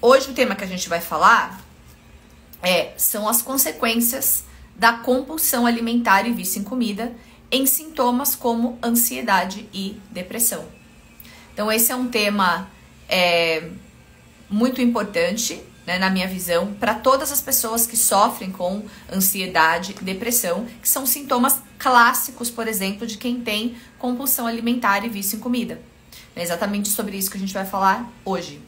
hoje o tema que a gente vai falar são as consequências da compulsão alimentar e vício em comida em sintomas como ansiedade e depressão. Então esse é um tema muito importante, né, na minha visão, para todas as pessoas que sofrem com ansiedade e depressão, que são sintomas clássicos, por exemplo, de quem tem compulsão alimentar e vício em comida. É exatamente sobre isso que a gente vai falar hoje.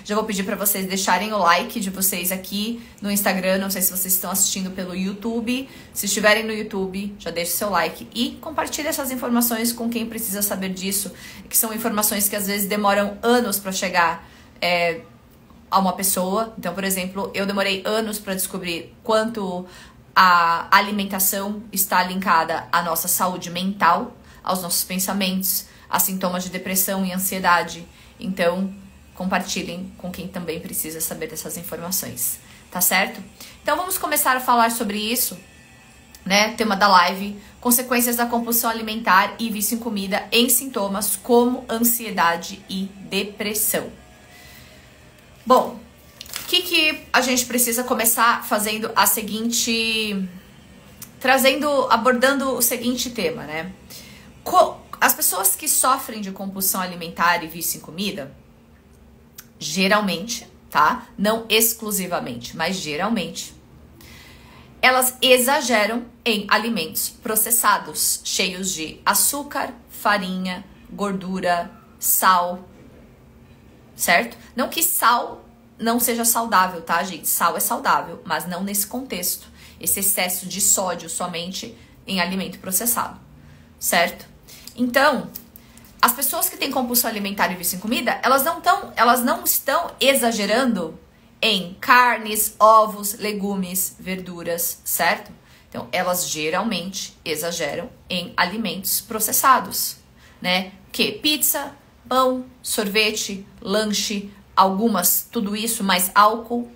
Já vou pedir para vocês deixarem o like de vocês aqui no Instagram. Não sei se vocês estão assistindo pelo YouTube. Se estiverem no YouTube, já deixe seu like e compartilhe essas informações com quem precisa saber disso, que são informações que às vezes demoram anos para chegar a uma pessoa. Então, por exemplo, eu demorei anos para descobrir quanto a alimentação está linkada à nossa saúde mental, aos nossos pensamentos, a sintomas de depressão e ansiedade. Então, compartilhem com quem também precisa saber dessas informações, tá certo? Então vamos começar a falar sobre isso, né? Tema da live: consequências da compulsão alimentar e vício em comida em sintomas como ansiedade e depressão. Bom, o que a gente precisa começar fazendo a seguinte, abordando o seguinte tema, né? As pessoas que sofrem de compulsão alimentar e vício em comida, geralmente, tá? Não exclusivamente, mas geralmente, elas exageram em alimentos processados, cheios de açúcar, farinha, gordura, sal, certo? Não que sal não seja saudável, tá, gente? Sal é saudável, mas não nesse contexto. Esse excesso de sódio somente em alimento processado, certo? Então, as pessoas que têm compulsão alimentar e vício em comida, elas não estão exagerando em carnes, ovos, legumes, verduras, certo? Então, elas geralmente exageram em alimentos processados, né? Que pizza, pão, sorvete, lanche, algumas, tudo isso, mais álcool,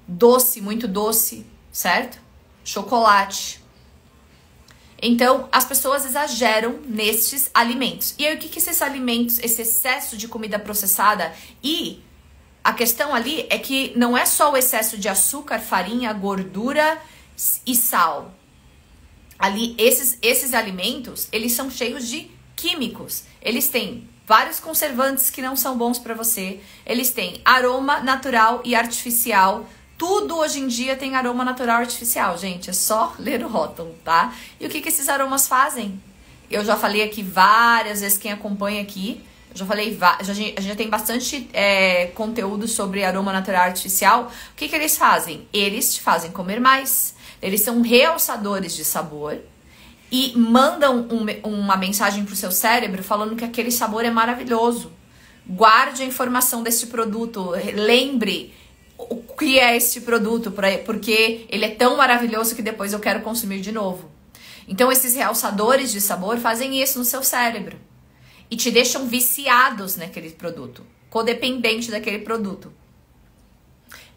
doce, muito doce, certo? Chocolate. Então, as pessoas exageram nestes alimentos. E aí, o que esses alimentos, esse excesso de comida processada, e a questão ali é que não é só o excesso de açúcar, farinha, gordura e sal. Ali, esses alimentos, eles são cheios de químicos. Eles têm vários conservantes que não são bons para você. Eles têm aroma natural e artificial. Tudo hoje em dia tem aroma natural artificial, gente. É só ler o rótulo, tá? E o que esses aromas fazem? Eu já falei aqui várias vezes, quem acompanha aqui, a gente já tem bastante conteúdo sobre aroma natural artificial. O que eles fazem? Eles te fazem comer mais. Eles são realçadores de sabor e mandam uma mensagem pro seu cérebro falando que aquele sabor é maravilhoso. Guarde a informação desse produto, lembre o que é este produto, porque ele é tão maravilhoso que depois eu quero consumir de novo. Então esses realçadores de sabor fazem isso no seu cérebro e te deixam viciados naquele produto, codependente daquele produto.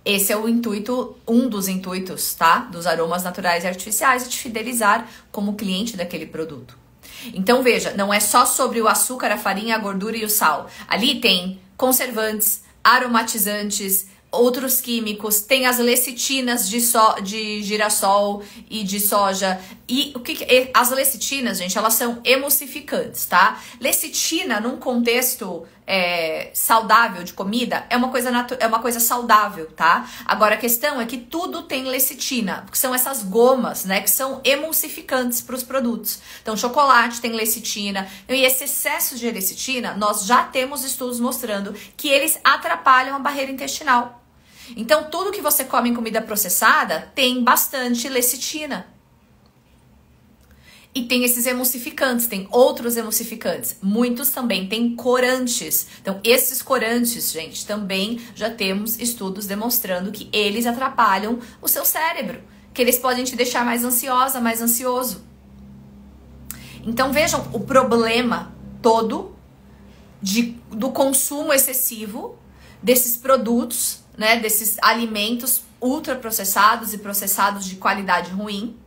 Esse é o intuito, um dos intuitos, tá? Dos aromas naturais e artificiais, é te fidelizar como cliente daquele produto. Então veja, não é só sobre o açúcar, a farinha, a gordura e o sal. Ali tem conservantes, aromatizantes, outros químicos, tem as lecitinas de girassol e de soja. E as lecitinas, gente, elas são emulsificantes, tá? Lecitina, num contexto saudável de comida, é uma coisa saudável, tá? Agora a questão é que tudo tem lecitina, que são essas gomas, né, que são emulsificantes para os produtos. Então, chocolate tem lecitina, e esse excesso de lecitina, nós já temos estudos mostrando que eles atrapalham a barreira intestinal. Então, tudo que você come em comida processada tem bastante lecitina. E tem esses emulsificantes, tem outros emulsificantes. Muitos também têm corantes. Então, esses corantes, gente, também já temos estudos demonstrando que eles atrapalham o seu cérebro. Que eles podem te deixar mais ansiosa, mais ansioso. Então, vejam o problema todo do consumo excessivo desses produtos, né, desses alimentos ultraprocessados e processados de qualidade ruim,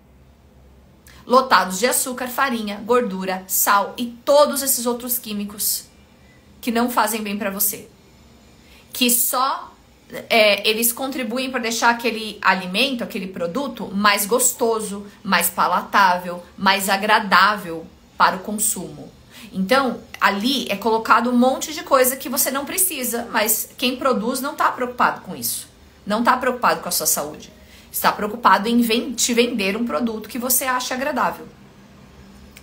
lotados de açúcar, farinha, gordura, sal e todos esses outros químicos que não fazem bem para você, que só eles contribuem para deixar aquele alimento, aquele produto mais gostoso, mais palatável, mais agradável para o consumo. Então, ali é colocado um monte de coisa que você não precisa, mas quem produz não está preocupado com isso. Não está preocupado com a sua saúde. Está preocupado em te vender um produto que você acha agradável.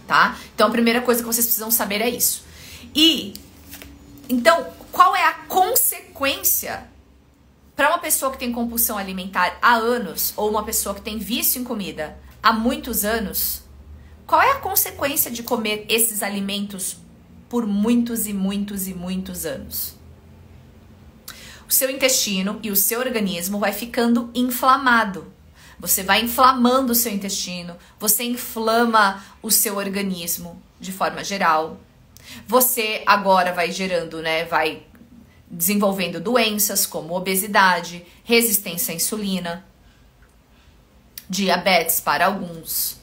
Tá? Então, a primeira coisa que vocês precisam saber é isso. Então, qual é a consequência para uma pessoa que tem compulsão alimentar há anos, ou uma pessoa que tem vício em comida há muitos anos? Qual é a consequência de comer esses alimentos por muitos e muitos e muitos anos? O seu intestino e o seu organismo vai ficando inflamado. Você vai inflamando o seu intestino, você inflama o seu organismo de forma geral. Você agora vai gerando, vai desenvolvendo doenças como obesidade, resistência à insulina, diabetes para alguns.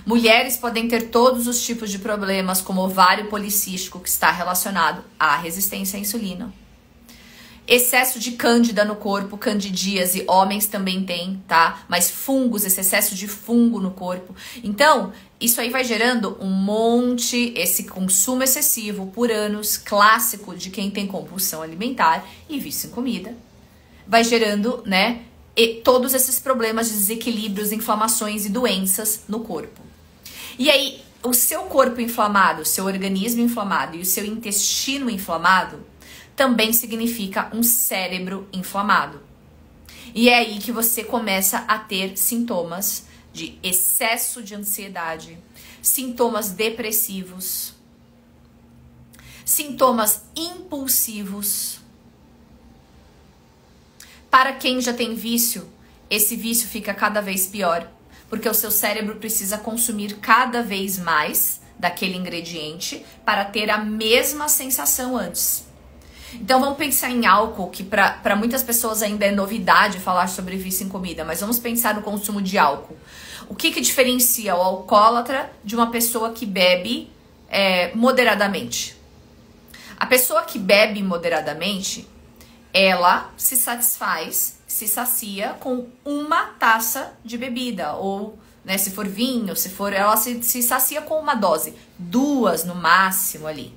Mulheres podem ter todos os tipos de problemas, como ovário policístico, que está relacionado à resistência à insulina. Excesso de cândida no corpo, candidíase, homens também têm, tá? Mas fungos, esse excesso de fungo no corpo. Então, isso aí vai gerando um monte, esse consumo excessivo por anos, clássico de quem tem compulsão alimentar e vício em comida. Vai gerando, todos esses problemas de desequilíbrios, inflamações e doenças no corpo. E aí, o seu corpo inflamado, o seu organismo inflamado e o seu intestino inflamado também significa um cérebro inflamado. E é aí que você começa a ter sintomas de excesso de ansiedade, sintomas depressivos, sintomas impulsivos. Para quem já tem vício, esse vício fica cada vez pior, porque o seu cérebro precisa consumir cada vez mais daquele ingrediente para ter a mesma sensação antes. Então vamos pensar em álcool, que para muitas pessoas ainda é novidade falar sobre vício em comida, mas vamos pensar no consumo de álcool. O que diferencia o alcoólatra de uma pessoa que bebe moderadamente? A pessoa que bebe moderadamente, ela se se sacia com uma taça de bebida, ou se for vinho, ela se sacia com uma dose, 2 no máximo ali,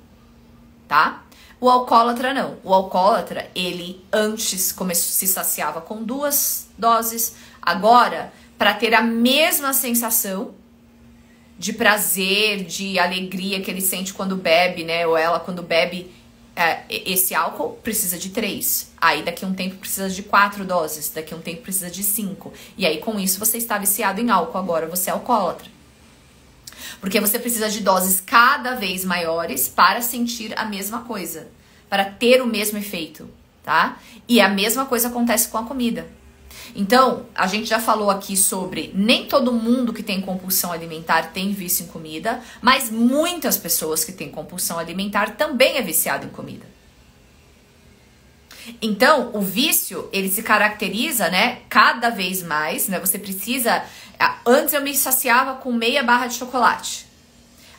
tá? O alcoólatra não. O alcoólatra, ele antes se saciava com 2 doses. Agora, para ter a mesma sensação de prazer, de alegria que ele sente quando bebe, ou ela quando bebe esse álcool, precisa de 3. Aí daqui a um tempo precisa de 4 doses. Daqui a um tempo precisa de 5. E aí com isso você está viciado em álcool. Agora você é alcoólatra. Porque você precisa de doses cada vez maiores para sentir a mesma coisa, para ter o mesmo efeito, tá? E a mesma coisa acontece com a comida. Então, a gente já falou aqui sobre nem todo mundo que tem compulsão alimentar tem vício em comida, mas muitas pessoas que têm compulsão alimentar também é viciado em comida. Então, o vício, ele se caracteriza, cada vez mais, você precisa... Antes eu me saciava com meia barra de chocolate.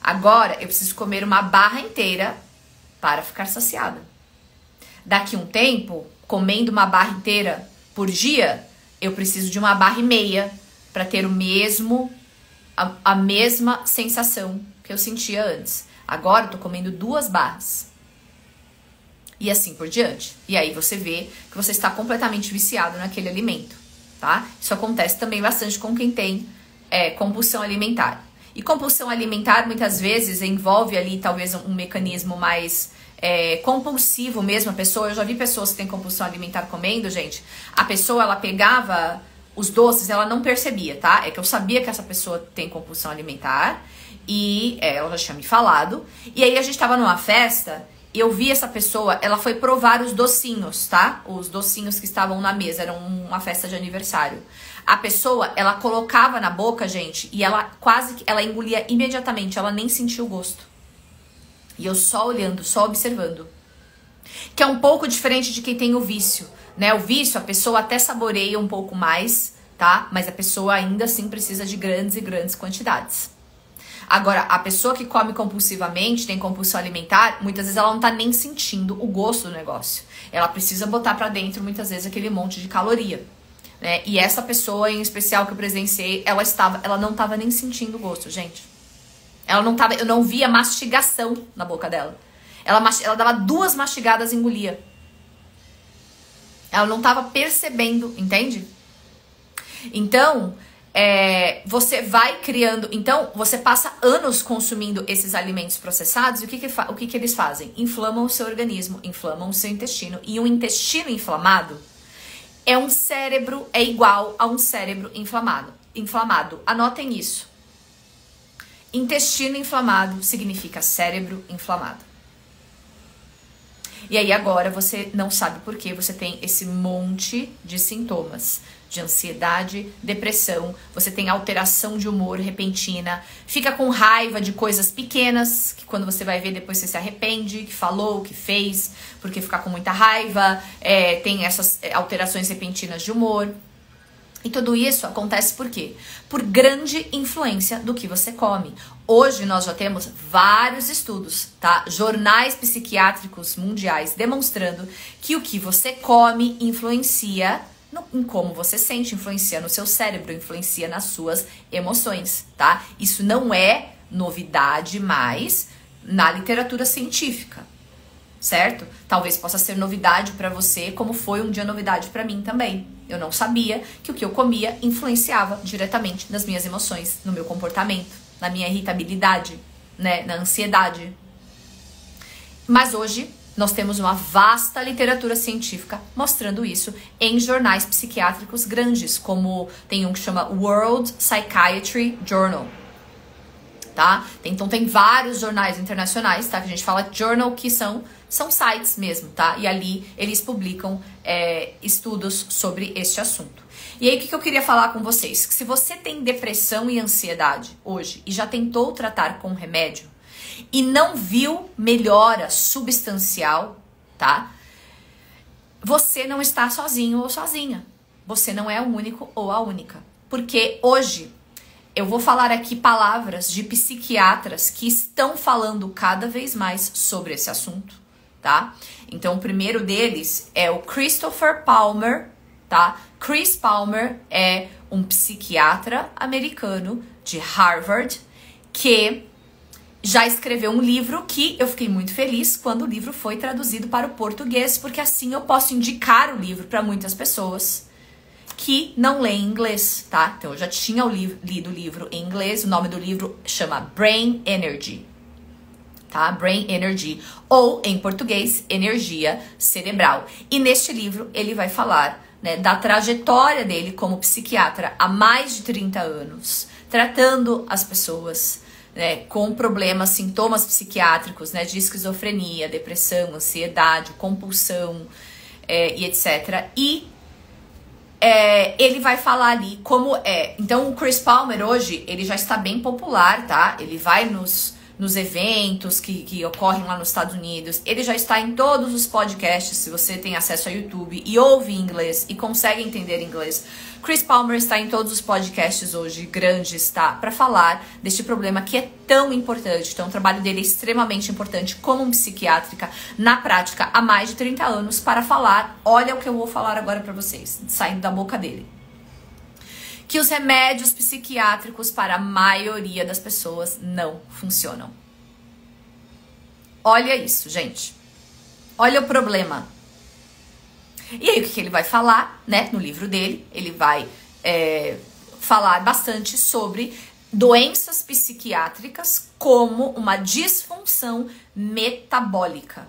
Agora eu preciso comer uma barra inteira para ficar saciada. Daqui a um tempo, comendo uma barra inteira por dia, eu preciso de uma barra e meia para ter a mesma sensação que eu sentia antes. Agora eu tô comendo 2 barras. E assim por diante. E aí você vê que você está completamente viciado naquele alimento, tá? Isso acontece também bastante com quem tem compulsão alimentar. E compulsão alimentar muitas vezes envolve ali talvez um mecanismo mais compulsivo mesmo. Eu já vi pessoas que têm compulsão alimentar comendo, gente. A pessoa, ela pegava os doces, ela não percebia, tá? É que eu sabia que essa pessoa tem compulsão alimentar e ela já tinha me falado. E aí a gente tava numa festa e eu vi essa pessoa, ela foi provar os docinhos, tá? Os docinhos que estavam na mesa, era uma festa de aniversário. A pessoa, ela colocava na boca, gente, e ela ela engolia imediatamente, ela nem sentia o gosto. E eu só olhando, só observando. Que é um pouco diferente de quem tem o vício, O vício, a pessoa até saboreia um pouco mais, tá? Mas a pessoa ainda assim precisa de grandes e grandes quantidades. Agora, a pessoa que come compulsivamente, tem compulsão alimentar, muitas vezes ela não tá nem sentindo o gosto do negócio. Ela precisa botar pra dentro, muitas vezes, aquele monte de caloria, né? E essa pessoa, em especial, que eu presenciei, ela não tava nem sentindo o gosto, gente. Eu não via mastigação na boca dela. Ela dava 2 mastigadas e engolia. Ela não tava percebendo, entende? Então, você vai criando... Então, você passa anos consumindo esses alimentos processados e o que eles fazem? Inflamam o seu organismo, inflamam o seu intestino. E um intestino inflamado é igual a um cérebro inflamado. Anotem isso. Intestino inflamado significa cérebro inflamado. E aí agora você não sabe por que você tem esse monte de sintomas de ansiedade, depressão, você tem alteração de humor repentina, fica com raiva de coisas pequenas, que quando você vai ver depois você se arrepende, que falou, que fez, porque fica com muita raiva, tem essas alterações repentinas de humor. E tudo isso acontece por quê? Por grande influência do que você come. Hoje nós já temos vários estudos, tá? Jornais psiquiátricos mundiais demonstrando que o que você come influencia em como você sente, influencia no seu cérebro, influencia nas suas emoções, tá? Isso não é novidade mais na literatura científica, certo? Talvez possa ser novidade pra você, como foi um dia novidade pra mim também. Eu não sabia que o que eu comia influenciava diretamente nas minhas emoções, no meu comportamento, na minha irritabilidade, né, na ansiedade. Mas hoje nós temos uma vasta literatura científica mostrando isso em jornais psiquiátricos grandes, como tem um que chama World Psychiatry Journal, tá? Então tem vários jornais internacionais, tá? Que a gente fala journal, que são sites mesmo, tá? E ali eles publicam estudos sobre este assunto. E aí o que eu queria falar com vocês? Que se você tem depressão e ansiedade hoje e já tentou tratar com remédio e não viu melhora substancial, tá? Você não está sozinho ou sozinha. Você não é o único ou a única. Porque hoje eu vou falar aqui palavras de psiquiatras que estão falando cada vez mais sobre esse assunto, tá? Então, o primeiro deles é o Christopher Palmer, tá? Chris Palmer é um psiquiatra americano de Harvard que já escreveu um livro que eu fiquei muito feliz quando o livro foi traduzido para o português, porque assim eu posso indicar o livro para muitas pessoas que não leem inglês, tá? Então eu já tinha lido o livro em inglês, o nome do livro chama Brain Energy, tá? Brain Energy, ou em português, Energia Cerebral. E neste livro ele vai falar, né, da trajetória dele como psiquiatra há mais de 30 anos, tratando as pessoas, né, com problemas, sintomas psiquiátricos, né, de esquizofrenia, depressão, ansiedade, compulsão, e etc. E ele vai falar ali como é. Então o Chris Palmer hoje, ele já está bem popular, tá? Ele vai nos eventos que ocorrem lá nos Estados Unidos. Ele já está em todos os podcasts, se você tem acesso a YouTube e ouve inglês e consegue entender inglês. Chris Palmer está em todos os podcasts hoje grandes, tá? Para falar deste problema que é tão importante. Então o trabalho dele é extremamente importante como um psiquiátrica na prática há mais de 30 anos para falar, olha o que eu vou falar agora para vocês, saindo da boca dele. Que os remédios psiquiátricos para a maioria das pessoas não funcionam. Olha isso, gente. Olha o problema. E aí o que ele vai falar, né, no livro dele? Ele vai falar bastante sobre doenças psiquiátricas como uma disfunção metabólica.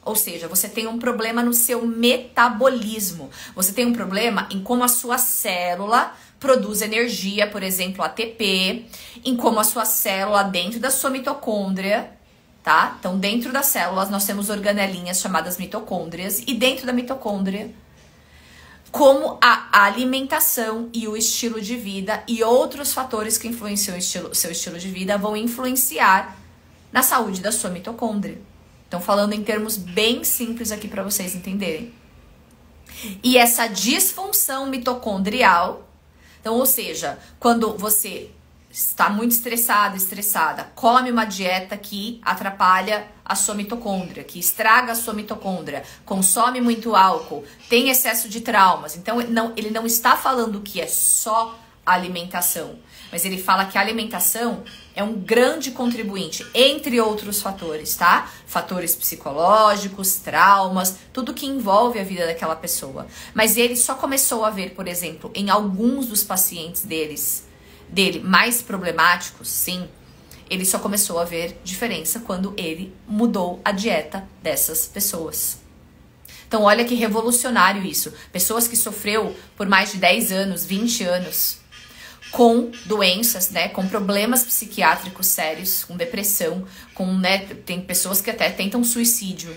Ou seja, você tem um problema no seu metabolismo. Você tem um problema em como a sua célula produz energia, por exemplo, ATP, em como a sua célula dentro da sua mitocôndria, tá? Então, dentro das células nós temos organelinhas chamadas mitocôndrias e dentro da mitocôndria, como a alimentação e o estilo de vida e outros fatores que influenciam o seu estilo de vida vão influenciar na saúde da sua mitocôndria. Então, falando em termos bem simples aqui para vocês entenderem. E essa disfunção mitocondrial, então, ou seja, quando você está muito estressado, estressada, come uma dieta que atrapalha a sua mitocôndria, que estraga a sua mitocôndria, consome muito álcool, tem excesso de traumas. Então, ele não está falando que é só alimentação, mas ele fala que a alimentação é um grande contribuinte, entre outros fatores, tá? Fatores psicológicos, traumas, tudo que envolve a vida daquela pessoa. Mas ele só começou a ver, por exemplo, em alguns dos pacientes dele mais problemáticos, sim, ele só começou a ver diferença quando ele mudou a dieta dessas pessoas. Então, olha que revolucionário isso. Pessoas que sofreu por mais de 10 anos, 20 anos, com doenças, né, com problemas psiquiátricos sérios, com depressão, tem pessoas que até tentam suicídio,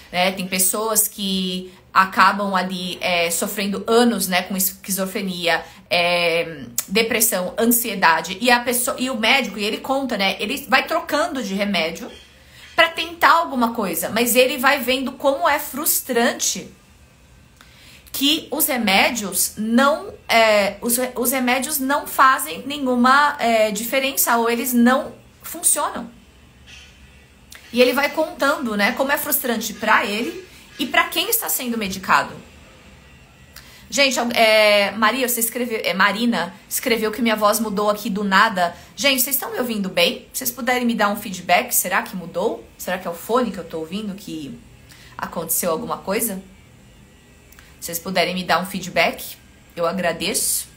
né, tem pessoas que acabam ali sofrendo anos, né, com esquizofrenia, depressão, ansiedade, e o médico, e ele conta, né, ele vai trocando de remédio para tentar alguma coisa, mas ele vai vendo como é frustrante que os remédios não fazem nenhuma diferença, ou eles não funcionam. E ele vai contando, né, como é frustrante para ele e para quem está sendo medicado. Gente, Marina escreveu que minha voz mudou aqui do nada. Gente, vocês estão me ouvindo bem? Vocês puderem me dar um feedback? Será que mudou? Será que é o fone que eu tô ouvindo que aconteceu alguma coisa? Vocês puderem me dar um feedback, eu agradeço.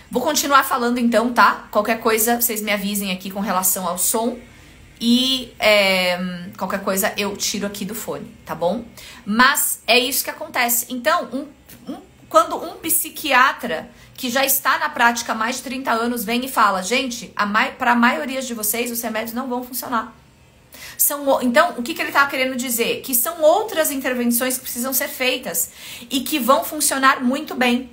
Vou continuar falando então, tá? Qualquer coisa, vocês me avisem aqui com relação ao som. E qualquer coisa eu tiro aqui do fone, tá bom? Mas é isso que acontece. Então, quando um psiquiatra que já está na prática há mais de 30 anos vem e fala, gente, para a maioria de vocês os remédios não vão funcionar. Então, o que ele está querendo dizer? Que são outras intervenções que precisam ser feitas e que vão funcionar muito bem.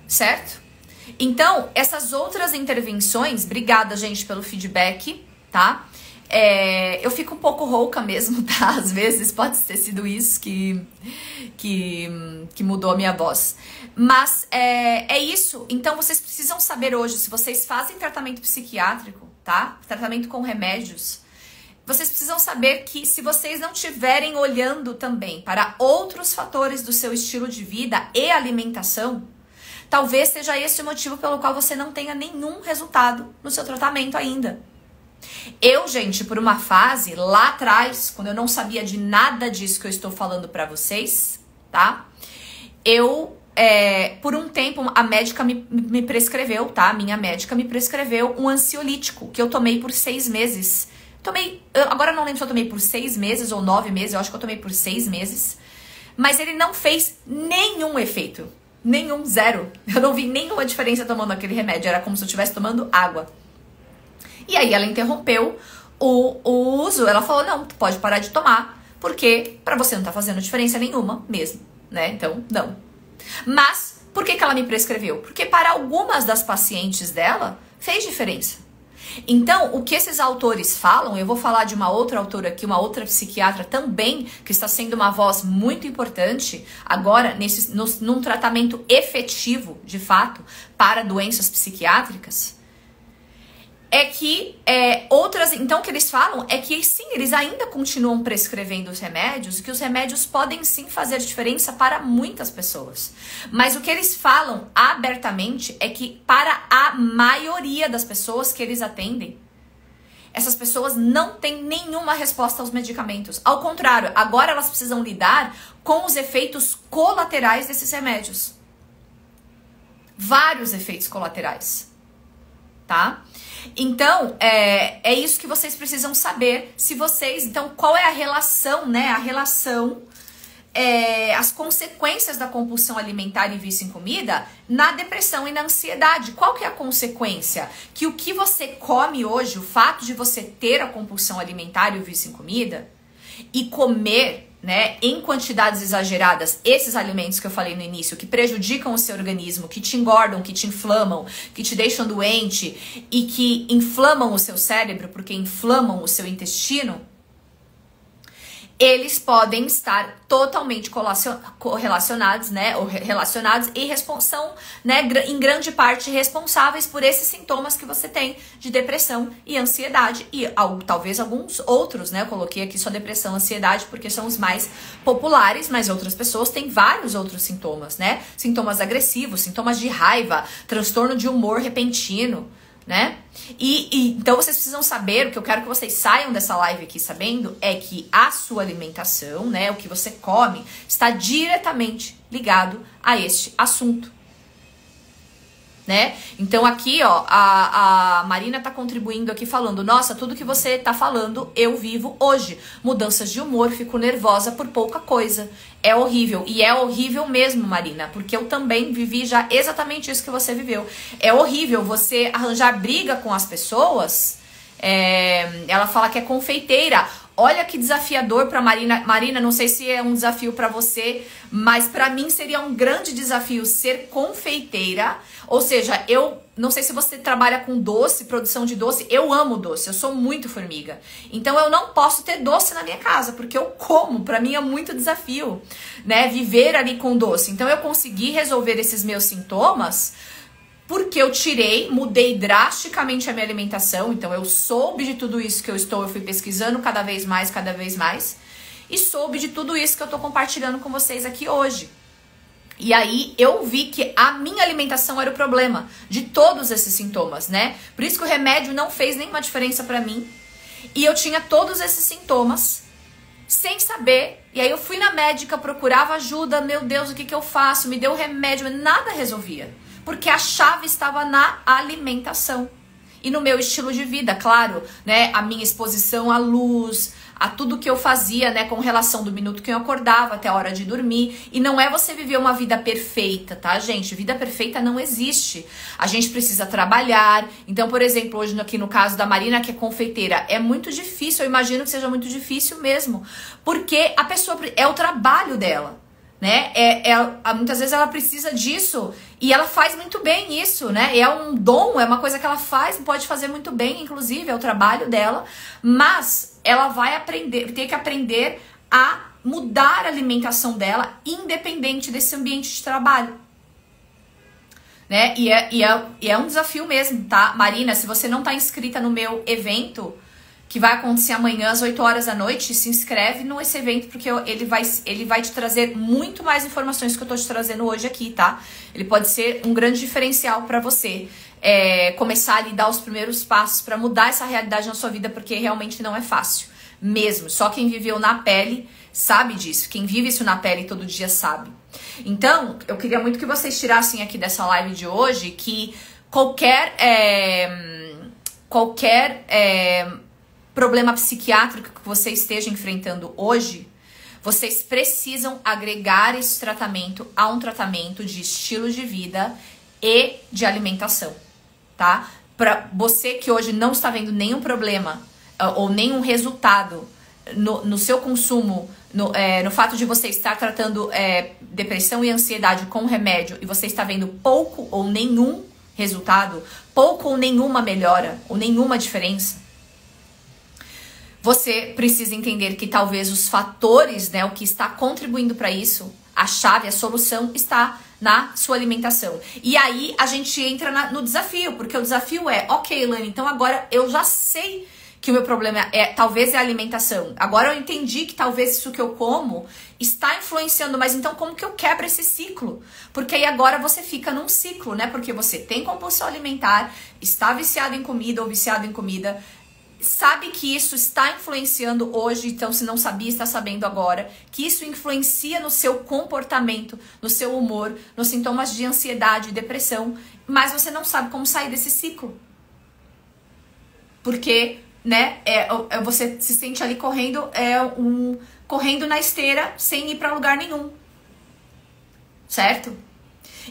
Certo? Então, essas outras intervenções, obrigada, gente, pelo feedback, tá? Eu fico um pouco rouca mesmo, tá? Às vezes pode ter sido isso que mudou a minha voz. Mas é isso. Então, vocês precisam saber hoje, se vocês fazem tratamento psiquiátrico, tá? Tratamento com remédios, vocês precisam saber que se vocês não estiverem olhando também para outros fatores do seu estilo de vida e alimentação, talvez seja esse o motivo pelo qual você não tenha nenhum resultado no seu tratamento ainda. Eu, gente, por uma fase lá atrás, quando eu não sabia de nada disso que eu estou falando pra vocês, tá? Por um tempo, a médica me prescreveu, tá? Minha médica me prescreveu um ansiolítico que eu tomei por 6 meses. Agora eu não lembro se eu tomei por 6 meses ou 9 meses, eu acho que eu tomei por 6 meses. Mas ele não fez nenhum efeito. Nenhum, zero. Eu não vi nenhuma diferença tomando aquele remédio. Era como se eu estivesse tomando água. E aí ela interrompeu o uso. Ela falou, não, tu pode parar de tomar. Porque pra você não tá fazendo diferença nenhuma mesmo, né? Então, não. Mas, por que ela me prescreveu? Porque para algumas das pacientes dela, fez diferença. Então, o que esses autores falam, eu vou falar de uma outra autora aqui, uma outra psiquiatra também, que está sendo uma voz muito importante agora num tratamento efetivo, de fato, para doenças psiquiátricas, é que então o que eles falam é que sim, eles ainda continuam prescrevendo os remédios, e que os remédios podem sim fazer diferença para muitas pessoas. Mas o que eles falam abertamente é que para a maioria das pessoas que eles atendem, essas pessoas não têm nenhuma resposta aos medicamentos. Ao contrário, agora elas precisam lidar com os efeitos colaterais desses remédios. Vários efeitos colaterais, tá? Então, é isso que vocês precisam saber. Então, qual é a relação, né? A relação, as consequências da compulsão alimentar e vício em comida na depressão e na ansiedade. Qual que é a consequência? Que o que você come hoje, o fato de você ter a compulsão alimentar e o vício em comida e comer, né, em quantidades exageradas, esses alimentos que eu falei no início, que prejudicam o seu organismo, que te engordam, que te inflamam, que te deixam doente e que inflamam o seu cérebro, porque inflamam o seu intestino, eles podem estar totalmente correlacionados, né, ou relacionados e são, né, em grande parte responsáveis por esses sintomas que você tem de depressão e ansiedade e talvez alguns outros, né, eu coloquei aqui só depressão e ansiedade porque são os mais populares, mas outras pessoas têm vários outros sintomas, né, sintomas agressivos, sintomas de raiva, transtorno de humor repentino, né? Então vocês precisam saber, o que eu quero que vocês saiam dessa live aqui sabendo é que a sua alimentação, né, o que você come, está diretamente ligado a este assunto, né? Então aqui, ó, a Marina tá contribuindo aqui falando, nossa, tudo que você tá falando eu vivo hoje, mudanças de humor, fico nervosa por pouca coisa, é horrível, e é horrível mesmo, Marina, porque eu também vivi já exatamente isso que você viveu, é horrível você arranjar briga com as pessoas, ela fala que é confeiteira. Olha que desafiador para Marina. Marina, não sei se é um desafio para você, mas para mim seria um grande desafio ser confeiteira. Ou seja, eu não sei se você trabalha com doce, produção de doce. Eu amo doce, eu sou muito formiga. Então eu não posso ter doce na minha casa, porque eu como. Para mim é muito desafio, né? Viver ali com doce. Então eu consegui resolver esses meus sintomas porque eu mudei drasticamente a minha alimentação, então eu soube de tudo isso que eu fui pesquisando cada vez mais, e soube de tudo isso que eu tô compartilhando com vocês aqui hoje. E aí eu vi que a minha alimentação era o problema de todos esses sintomas, né? Por isso que o remédio não fez nenhuma diferença pra mim, e eu tinha todos esses sintomas, sem saber, e aí eu fui na médica, procurava ajuda, meu Deus, o que eu faço? Me deu remédio, nada resolvia. Porque a chave estava na alimentação e no meu estilo de vida, claro, né? A minha exposição à luz, a tudo que eu fazia, né? Com relação do minuto que eu acordava até a hora de dormir. E não é você viver uma vida perfeita, tá, gente? Vida perfeita não existe. A gente precisa trabalhar. Então, por exemplo, hoje aqui no caso da Marina, que é confeiteira, é muito difícil. Eu imagino que seja muito difícil mesmo. Porque a pessoa, é o trabalho dela. Né? Muitas vezes ela precisa disso e ela faz muito bem isso, né? É um dom, é uma coisa que ela pode fazer muito bem, inclusive, é o trabalho dela, mas ela vai ter que aprender a mudar a alimentação dela, independente desse ambiente de trabalho. Né? E é um desafio mesmo, tá? Marina, se você não tá inscrita no meu evento, que vai acontecer amanhã às 8 horas da noite, se inscreve nesse evento, porque ele vai te trazer muito mais informações que eu tô te trazendo hoje aqui, tá? Ele pode ser um grande diferencial pra você começar a dar os primeiros passos pra mudar essa realidade na sua vida, porque realmente não é fácil, mesmo. Só quem viveu na pele sabe disso, quem vive isso na pele todo dia sabe. Então, eu queria muito que vocês tirassem aqui dessa live de hoje que qualquer problema psiquiátrico que você esteja enfrentando hoje, vocês precisam agregar esse tratamento a um tratamento de estilo de vida e de alimentação, tá? Para você que hoje não está vendo nenhum problema ou nenhum resultado no seu consumo, no fato de você estar tratando depressão e ansiedade com remédio e você está vendo pouco ou nenhum resultado, pouco ou nenhuma melhora ou nenhuma diferença, você precisa entender que talvez os fatores, né, o que está contribuindo para isso, a chave, a solução está na sua alimentação. E aí a gente entra no desafio, porque o desafio é, ok, Elaine, então agora eu já sei que o meu problema talvez é a alimentação. Agora eu entendi que talvez isso que eu como está influenciando, mas então como que eu quebro esse ciclo? Porque aí agora você fica num ciclo, né? Porque você tem compulsão alimentar, está viciado em comida ou viciado em comida, sabe que isso está influenciando hoje, então se não sabia, está sabendo agora, que isso influencia no seu comportamento, no seu humor, nos sintomas de ansiedade e depressão, mas você não sabe como sair desse ciclo. Porque, né, você se sente ali correndo, correndo na esteira sem ir para lugar nenhum. Certo?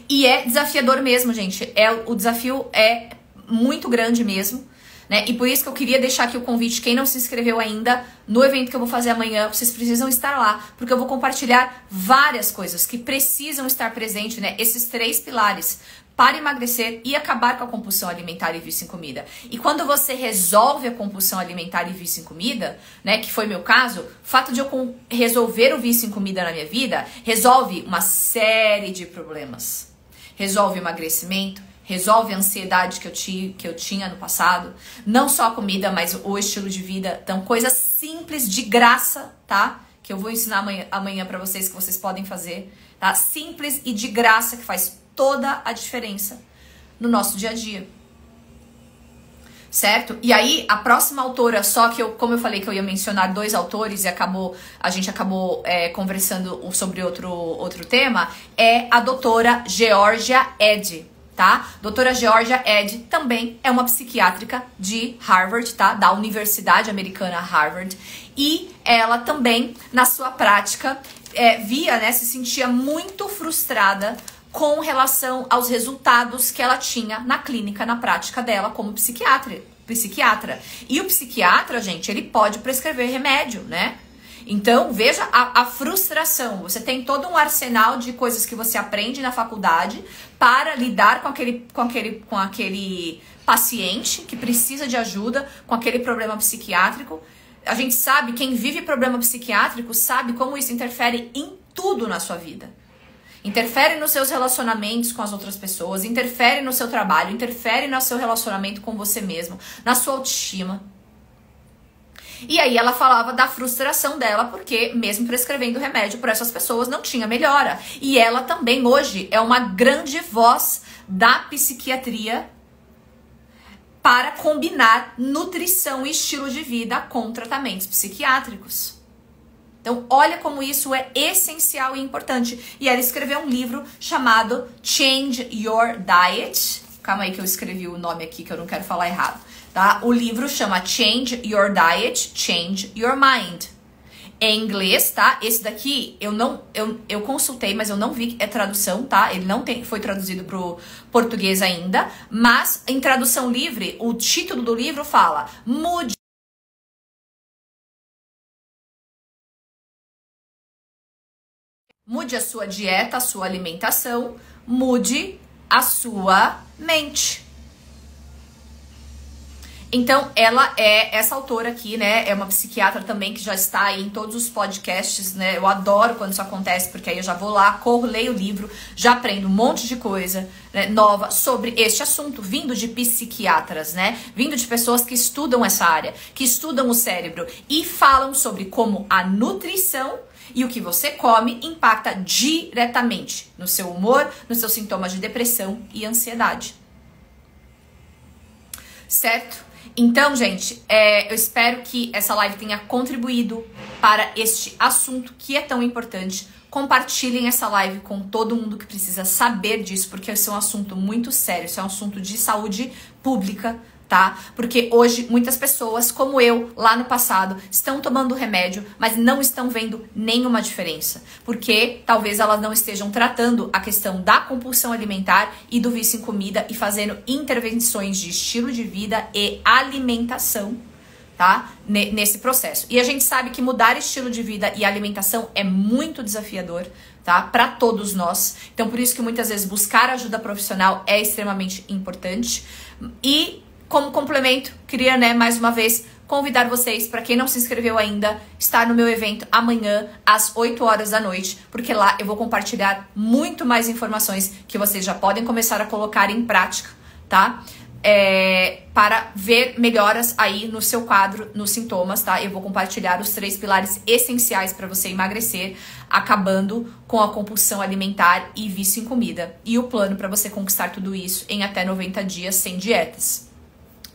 E é desafiador mesmo, gente. O desafio é muito grande mesmo. Né? E por isso que eu queria deixar aqui o convite, quem não se inscreveu ainda, no evento que eu vou fazer amanhã, vocês precisam estar lá, porque eu vou compartilhar várias coisas que precisam estar presentes, né? Esses 3 pilares para emagrecer e acabar com a compulsão alimentar e vício em comida. E quando você resolve a compulsão alimentar e vício em comida, né, que foi meu caso, o fato de eu resolver o vício em comida na minha vida, resolve uma série de problemas. Resolve o emagrecimento, resolve a ansiedade que eu tinha no passado, não só a comida, mas o estilo de vida. Então, coisas simples, de graça, tá? Que eu vou ensinar amanhã pra vocês, que vocês podem fazer, tá? Simples e de graça, que faz toda a diferença no nosso dia a dia. Certo? E aí, a próxima autora, só que como eu falei que eu ia mencionar 2 autores e a gente acabou conversando sobre outro tema, é a doutora Georgia Ed, tá? Doutora Georgia Ed também é uma psiquiátrica de Harvard, tá? Da Universidade Americana Harvard. E ela também, na sua prática, se sentia muito frustrada com relação aos resultados que ela tinha na clínica, na prática dela como psiquiatra. E o psiquiatra, gente, ele pode prescrever remédio, né? Então, veja a frustração. Você tem todo um arsenal de coisas que você aprende na faculdade para lidar com aquele paciente que precisa de ajuda, com aquele problema psiquiátrico. A gente sabe, quem vive problema psiquiátrico sabe como isso interfere em tudo na sua vida. Interfere nos seus relacionamentos com as outras pessoas, interfere no seu trabalho, interfere no seu relacionamento com você mesmo, na sua autoestima. E aí ela falava da frustração dela, porque mesmo prescrevendo remédio para essas pessoas não tinha melhora. E ela também hoje é uma grande voz da psiquiatria para combinar nutrição e estilo de vida com tratamentos psiquiátricos. Então, olha como isso é essencial e importante. E ela escreveu um livro chamado Change Your Diet. Calma aí que eu escrevi o nome aqui que eu não quero falar errado. Tá? O livro chama Change Your Diet, Change Your Mind. Em inglês, tá? Esse daqui eu consultei, mas eu não vi tradução, tá? Ele não foi traduzido pro português ainda, mas em tradução livre, o título do livro fala: Mude a sua dieta, a sua alimentação, mude a sua mente. Então, essa autora aqui, né, é uma psiquiatra também que já está aí em todos os podcasts, né? Eu adoro quando isso acontece, porque aí eu já vou lá, corro, leio o livro, já aprendo um monte de coisa, né, nova sobre este assunto, vindo de psiquiatras, né? Vindo de pessoas que estudam essa área, que estudam o cérebro e falam sobre como a nutrição e o que você come impacta diretamente no seu humor, nos seus sintomas de depressão e ansiedade. Certo? Então, gente, eu espero que essa live tenha contribuído para este assunto que é tão importante. Compartilhem essa live com todo mundo que precisa saber disso, porque esse é um assunto muito sério, esse é um assunto de saúde pública, tá? Porque hoje muitas pessoas, como eu, lá no passado, estão tomando remédio, mas não estão vendo nenhuma diferença. Porque talvez elas não estejam tratando a questão da compulsão alimentar e do vício em comida e fazendo intervenções de estilo de vida e alimentação, tá? Nesse processo. E a gente sabe que mudar estilo de vida e alimentação é muito desafiador, tá? Para todos nós. Então, por isso que muitas vezes buscar ajuda profissional é extremamente importante. E como complemento, queria, né, mais uma vez convidar vocês, para quem não se inscreveu ainda, estar no meu evento amanhã às 8 horas da noite, porque lá eu vou compartilhar muito mais informações que vocês já podem começar a colocar em prática, tá? Para ver melhoras aí no seu quadro, nos sintomas, tá? Eu vou compartilhar os 3 pilares essenciais para você emagrecer, acabando com a compulsão alimentar e vício em comida. E o plano para você conquistar tudo isso em até 90 dias sem dietas.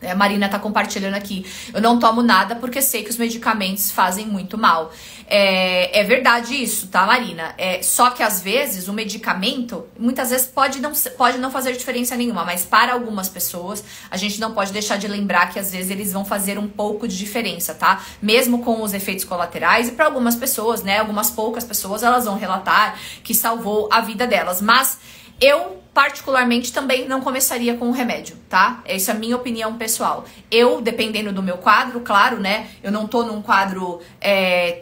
A Marina tá compartilhando aqui. Eu não tomo nada porque sei que os medicamentos fazem muito mal. É verdade isso, tá, Marina? Só que às vezes o medicamento, muitas vezes pode não fazer diferença nenhuma, mas para algumas pessoas, a gente não pode deixar de lembrar que às vezes eles vão fazer um pouco de diferença, tá? Mesmo com os efeitos colaterais, e para algumas pessoas, né, algumas poucas pessoas, elas vão relatar que salvou a vida delas. Mas eu particularmente também não começaria com o remédio, tá? Essa é a minha opinião pessoal. Eu, dependendo do meu quadro, claro, né? Eu não tô num quadro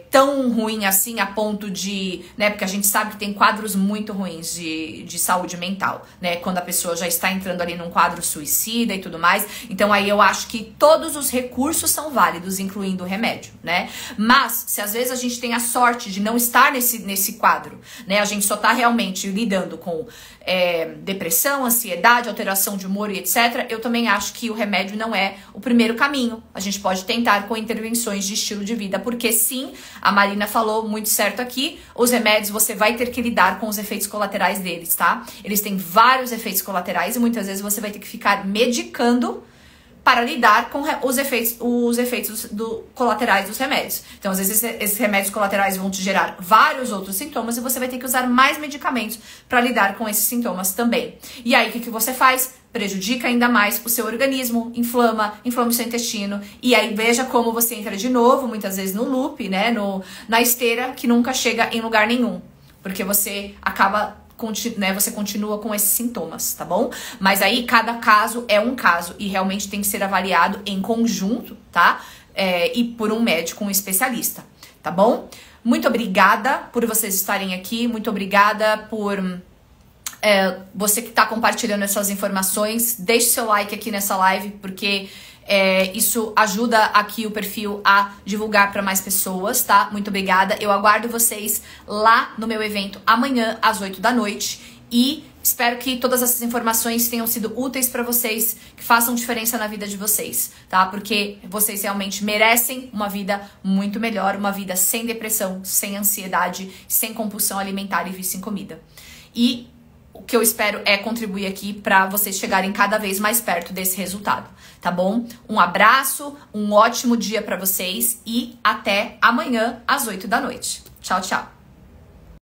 tão ruim assim a ponto de, né? Porque a gente sabe que tem quadros muito ruins de saúde mental, né? Quando a pessoa já está entrando ali num quadro suicida e tudo mais. Então aí eu acho que todos os recursos são válidos, incluindo o remédio, né? Mas, se às vezes a gente tem a sorte de não estar nesse quadro, né? A gente só tá realmente lidando com depressão, ansiedade, alteração de humor e etc. Eu também acho que o remédio não é o primeiro caminho. A gente pode tentar com intervenções de estilo de vida, porque sim, a Marina falou muito certo aqui, os remédios você vai ter que lidar com os efeitos colaterais deles, tá? Eles têm vários efeitos colaterais e muitas vezes você vai ter que ficar medicando para lidar com os efeitos colaterais dos remédios. Então, às vezes, esses remédios colaterais vão te gerar vários outros sintomas e você vai ter que usar mais medicamentos para lidar com esses sintomas também. E aí, o que você faz? Prejudica ainda mais o seu organismo, inflama o seu intestino. E aí, veja como você entra de novo, muitas vezes no loop, né? Na esteira que nunca chega em lugar nenhum. Porque você acaba... né, você continua com esses sintomas, tá bom? Mas aí cada caso é um caso e realmente tem que ser avaliado em conjunto, tá? E por um médico, um especialista, tá bom? Muito obrigada por vocês estarem aqui, muito obrigada por você que tá compartilhando essas informações. Deixe seu like aqui nessa live, porque isso ajuda aqui o perfil a divulgar para mais pessoas, tá? Muito obrigada. Eu aguardo vocês lá no meu evento amanhã às 8 da noite e espero que todas essas informações tenham sido úteis para vocês, que façam diferença na vida de vocês, tá? Porque vocês realmente merecem uma vida muito melhor, uma vida sem depressão, sem ansiedade, sem compulsão alimentar e vício em comida. E o que eu espero é contribuir aqui para vocês chegarem cada vez mais perto desse resultado, tá bom? Um abraço, um ótimo dia para vocês e até amanhã às 8 da noite. Tchau, tchau!